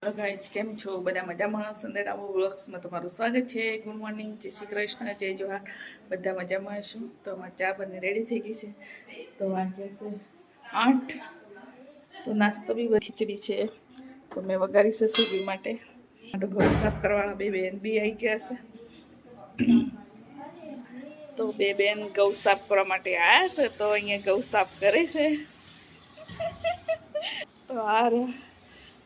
Hello guys, કેમ છો? બધા મજામાં? સંદેડામો વ્લોગ્સમાં તમારું સ્વાગત છે. ગુડ મોર્નિંગ, જય શ્રી કૃષ્ણ, જય જોહાર. બધા મજામાં હશું. તો અમારી ચા બની રેડી થઈ ગઈ છે. તો વાગે છે 8. તો નાસ્તો બી ખીચડી છે. તો મેં વઘારી છે સુબી માટે. ઘર સાફ કરવાના બે બેન બી આવી ગયા છે. તો બે બેન ગૌ સાફ કરવા માટે આવ્યા છે. તો અહીંયા ગૌ સાફ કરે છે. તો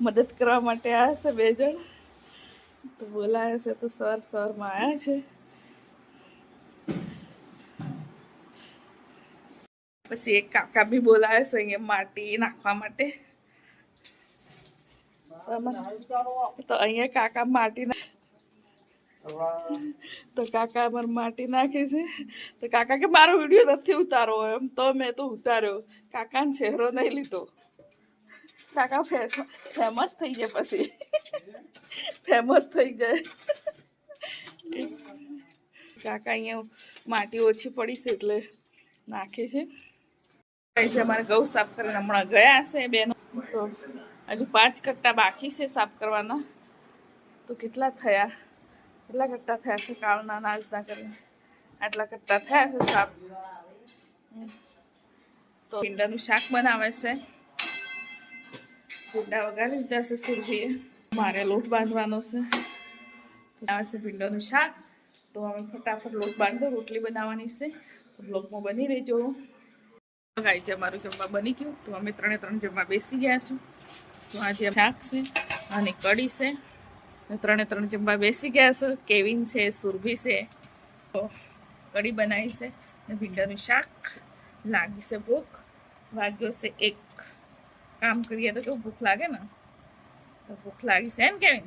મદદ કરવા માટે આવ્યા છે બે જણ. તો બોલાયા છે તો સવારમાં આવ્યા છે. પછી એક કાકા બી બોલાયા છે અહીંયા માટી નાખવા માટે. તો અહીંયા કાકા માટી તો કાકા અમારે માટી નાખે છે. તો કાકા કે મારો વિડીયો નથી ઉતારો એમ. તો મેં તો ઉતાર્યો. કાકાનો ચહેરો નહીં લીધો. કાકા ફેમસ થઈ જાય પછી. ફેમસ થઈ જાય. કાકા અહીંયા માટી ઓછી પડી છે એટલે નાખે છે. અમારે ગૌ સાફ કરીને હમણાં ગયા છે બેનો. તો હજુ 5 કટ્ટા બાકી છે સાફ કરવાના. તો કેટલા થયા છે કાળના નાસ્તા કરીને આટલા કટ્ટા થયા છે સાફ. તો ભીંડાનું શાક બનાવે છે. ભીંડા વગાડી દીધા છે સુરભીએ. મારે લોટ બાંધવાનો છે. બનાવે છે ભીંડાનું શાક. તો અમે ફટાફટ લોટ બાંધો, રોટલી બનાવવાની છે. તો બ્લોગમાં બની રહેજો. ગાઈઝ, અમારું જમવા બની ગયું. તો અમે 3 જમવા બેસી ગયા છું. તો આજે શાક છે અને કઢી છે. 3 જમવા બેસી ગયા છે. કેવિન છે, સુરભી છે. તો કઢી બનાવી છે અને ભીંડાનું શાક. લાગી છે ભૂખ. વાગ્યો છે 1. કામ કરીએ તો કેવું ભૂખ લાગે ને. તો ભૂખ લાગી છે ને કેવિન?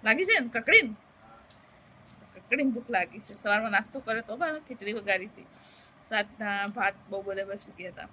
લાગી છે ને કકડીને? ભૂખ લાગી છે. સવારમાં નાસ્તો કર્યો તો ખીચડી વગાડી હતી. સાતના ભાત બહુ બધા બસી ગયા હતા.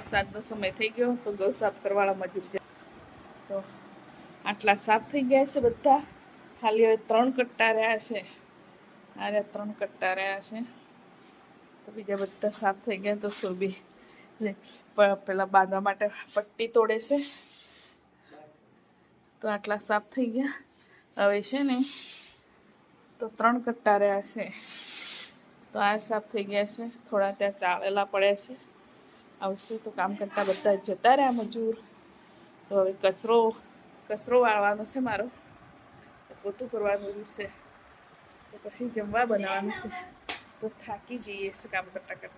સાતનો સમય થઈ ગયો. તો ગૌ સાફ કરવાના મજૂર છે. તો આટલા સાફ થઈ ગયા છે બધા. ખાલી હવે 3 કટ્ટા રહ્યા છે. આરે 3 કટ્ટા રહ્યા છે. તો બીજા બધા સાફ થઈ ગયા. તો સુરભી પેલા બાંધવા માટે પટ્ટી તોડે છે. તો આટલા સાફ થઈ ગયા. હવે છે ને તો 3 કટ્ટા રહ્યા છે. તો આ સાફ થઈ ગયા છે. થોડા ત્યાં ચાળેલા પડ્યા છે. આવશે તો કામ કરતા બધા જતા રહ્યા મજૂર. તો હવે કચરો વાળવાનો છે મારો. પોતું કરવાનું છે. તો પછી જમવા બનાવવાનું છે. તો થાકી જઈએ છે કામ કરતા.